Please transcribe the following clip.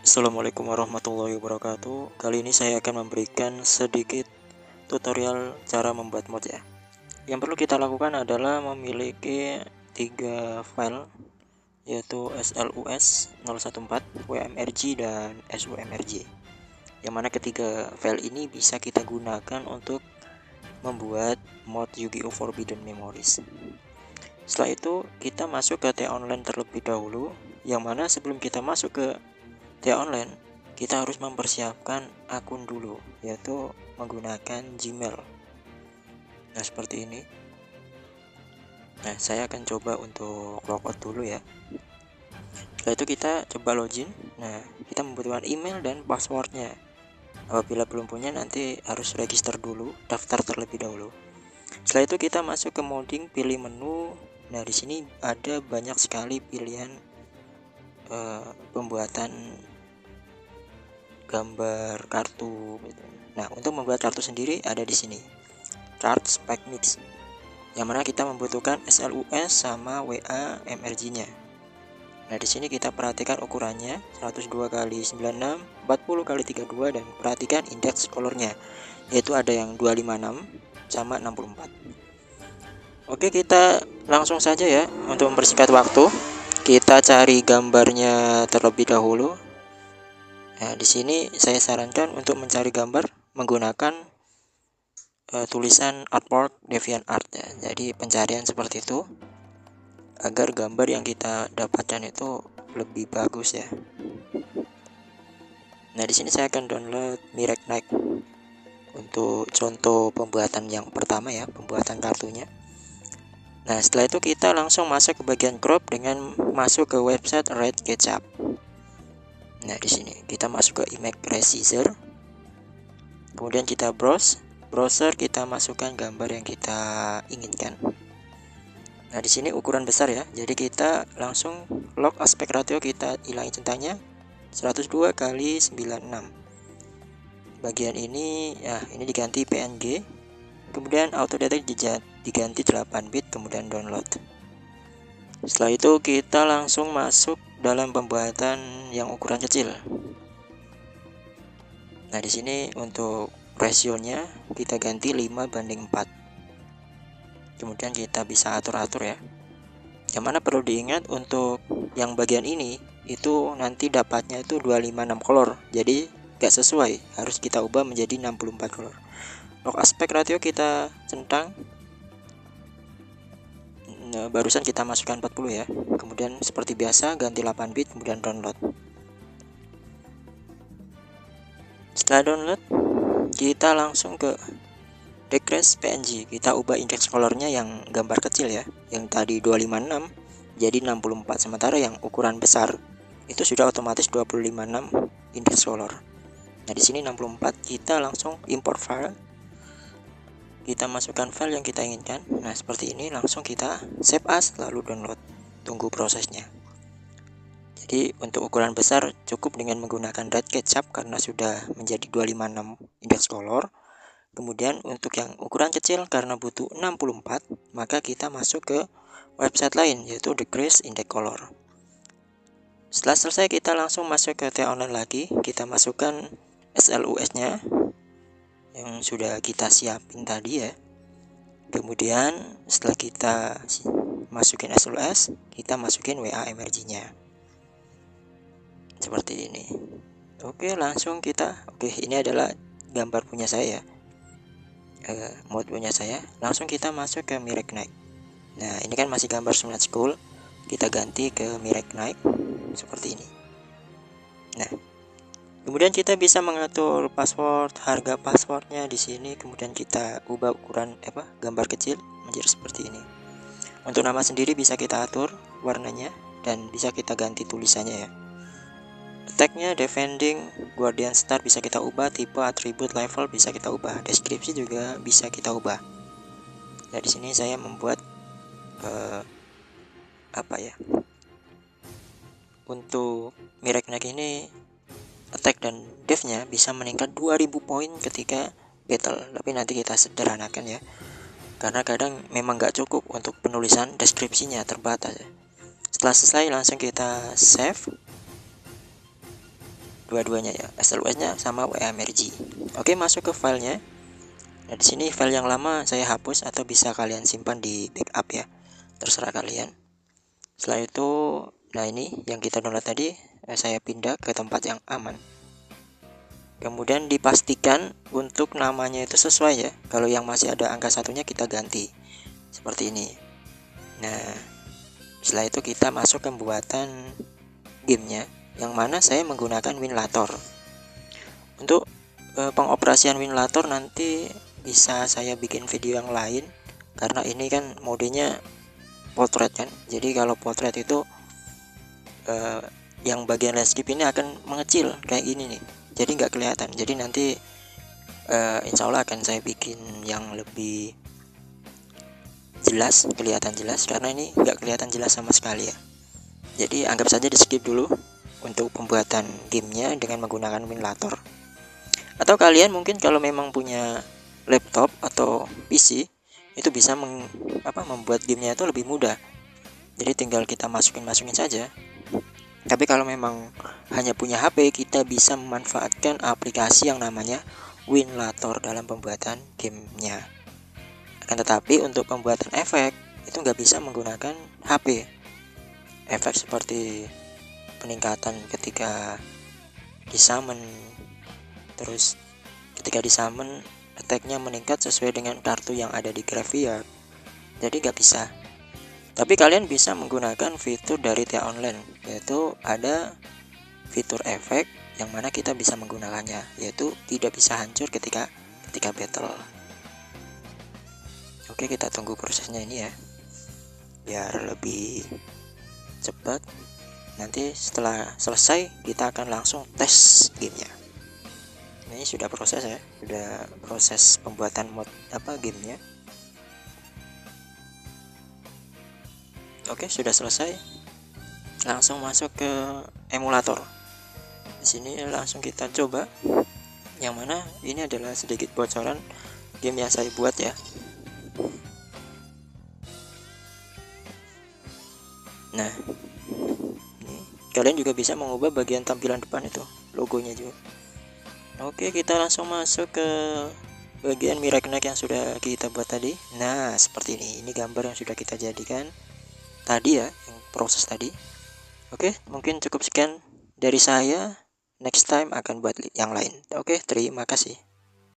Assalamualaikum warahmatullahi wabarakatuh. Kali ini saya akan memberikan sedikit tutorial cara membuat mod ya. Yang perlu kita lakukan adalah memiliki tiga file, yaitu slus 014, wmrg, dan sumrg. Yang mana ketiga file ini bisa kita gunakan untuk membuat mod Yu-Gi-Oh! Forbidden Memories. Setelah itu kita masuk ke T-Online terlebih dahulu, yang mana sebelum kita masuk ke T-Online kita harus mempersiapkan akun dulu, yaitu menggunakan Gmail. Nah, seperti ini. Nah, saya akan coba untuk logout dulu ya. Setelah itu kita coba login. Nah, kita membutuhkan email dan passwordnya. Apabila belum punya, nanti harus register dulu, daftar terlebih dahulu. Setelah itu kita masuk ke modding, pilih menu. Nah, di sini ada banyak sekali pilihan pembuatan gambar kartu gitu. Nah, untuk membuat kartu sendiri ada di sini. Card Spec Mix. Yang mana kita membutuhkan SLUS sama WA MRG-nya. Nah, di sini kita perhatikan ukurannya 102 x 96, 40 x 32, dan perhatikan indeks colornya, yaitu ada yang 256 sama 64. Oke, kita langsung saja ya untuk mempersingkat waktu. Kita cari gambarnya terlebih dahulu. Nah, di sini saya sarankan untuk mencari gambar menggunakan tulisan artwork DeviantArt ya. Jadi pencarian seperti itu agar gambar yang kita dapatkan itu lebih bagus ya. Nah, di sini saya akan download Mirek Knight untuk contoh pembuatan yang pertama ya, pembuatan kartunya. Nah, setelah itu kita langsung masuk ke bagian crop dengan masuk ke website Red Ketchup. Nah, di sini kita masuk ke image resizer. Kemudian kita browser, kita masukkan gambar yang kita inginkan. Nah, di sini ukuran besar ya. Jadi kita langsung lock aspect ratio, kita hilangi centangnya 102 x 96. Bagian ini ya, ini diganti PNG. Kemudian auto detect diganti 8 bit, kemudian download. Setelah itu kita langsung masuk dalam pembuatan yang ukuran kecil. Nah, di sini untuk rasionya kita ganti 5:4. Kemudian kita bisa atur-atur ya. Yang mana perlu diingat untuk yang bagian ini itu nanti dapatnya itu 256 color. Jadi gak sesuai, harus kita ubah menjadi 64 color. Lock aspect ratio kita centang. Nah, barusan kita masukkan 40 ya. Kemudian seperti biasa ganti 8 bit, kemudian download. Setelah download, kita langsung ke decrease PNG. Kita ubah indeks colornya yang gambar kecil ya, yang tadi 256 jadi 64, sementara yang ukuran besar itu sudah otomatis 256 indeks color. Nah, di sini 64, kita langsung import file. Kita masukkan file yang kita inginkan. Nah, seperti ini, langsung kita save as lalu download. Tunggu prosesnya. Jadi untuk ukuran besar cukup dengan menggunakan Red Ketchup karena sudah menjadi 256 indeks color. Kemudian untuk yang ukuran kecil karena butuh 64, maka kita masuk ke website lain yaitu Decrease Index Color. Setelah selesai kita langsung masuk ke T-Online lagi, kita masukkan SLUS-nya yang sudah kita siapin tadi ya. Kemudian setelah kita masukin SLUS, kita masukin WA MRG-nya. Seperti ini. Oke, langsung kita. Oke, ini adalah gambar punya saya. Mod punya saya. Langsung kita masuk ke Mirek Knight. Nah, ini kan masih gambar Sunlight School. Kita ganti ke Mirek Knight seperti ini. Nah, kemudian kita bisa mengatur password, harga passwordnya di sini. Kemudian kita ubah ukuran gambar kecil menjadi seperti ini. Untuk nama sendiri bisa kita atur warnanya dan bisa kita ganti tulisannya ya. Tagnya defending, guardian star bisa kita ubah, tipe, atribut, level bisa kita ubah, deskripsi juga bisa kita ubah. Nah, di sini saya membuat untuk Mirek Knight ini attack dan defnya bisa meningkat 2000 poin ketika battle, tapi nanti kita sederhanakan ya, karena kadang memang gak cukup untuk penulisan deskripsinya, terbatas ya. Setelah selesai langsung kita save. dua-duanya ya, SLUS-nya sama WMRG. Oke, masuk ke filenya. Nah, di sini file yang lama saya hapus atau bisa kalian simpan di backup ya, terserah kalian. Setelah itu, nah ini yang kita download tadi, saya pindah ke tempat yang aman. Kemudian dipastikan untuk namanya itu sesuai ya. Kalau yang masih ada angka satunya kita ganti seperti ini. Nah, setelah itu kita masuk ke pembuatan gamenya, yang mana saya menggunakan Winlator. Untuk pengoperasian Winlator nanti bisa saya bikin video yang lain, karena ini kan modenya portrait kan. Jadi kalau portrait itu yang bagian landscape ini akan mengecil kayak gini nih, jadi nggak kelihatan. Jadi nanti insya Allah akan saya bikin yang lebih jelas, kelihatan jelas, karena ini nggak kelihatan jelas sama sekali ya. Jadi anggap saja di skip dulu untuk pembuatan gamenya dengan menggunakan Winlator. Atau kalian mungkin kalau memang punya laptop atau PC itu bisa membuat gamenya itu lebih mudah. Jadi tinggal kita masukin saja. Tapi kalau memang hanya punya HP, kita bisa memanfaatkan aplikasi yang namanya Winlator dalam pembuatan gamenya. Akan tetapi untuk pembuatan efek itu nggak bisa menggunakan HP. Efek seperti peningkatan ketika disummon, terus ketika disummon attack-nya meningkat sesuai dengan kartu yang ada di Graveyard, jadi nggak bisa. Tapi kalian bisa menggunakan fitur dari TIA Online, yaitu ada fitur efek yang mana kita bisa menggunakannya, yaitu tidak bisa hancur ketika battle. Oke, kita tunggu prosesnya ini ya, biar lebih cepat. Nanti setelah selesai kita akan langsung tes gamenya. Ini sudah proses ya, sudah proses pembuatan mod gamenya. Oke, sudah selesai. Langsung masuk ke emulator. Di sini langsung kita coba. Yang mana ini adalah sedikit bocoran game yang saya buat ya. Nah, ini kalian juga bisa mengubah bagian tampilan depan itu, logonya juga. Oke, kita langsung masuk ke bagian mirror connect yang sudah kita buat tadi. Nah, seperti ini. Ini gambar yang sudah kita jadikan tadi ya, yang proses tadi. Oke, mungkin cukup sekian dari saya. Next time akan buat yang lain. Oke, terima kasih.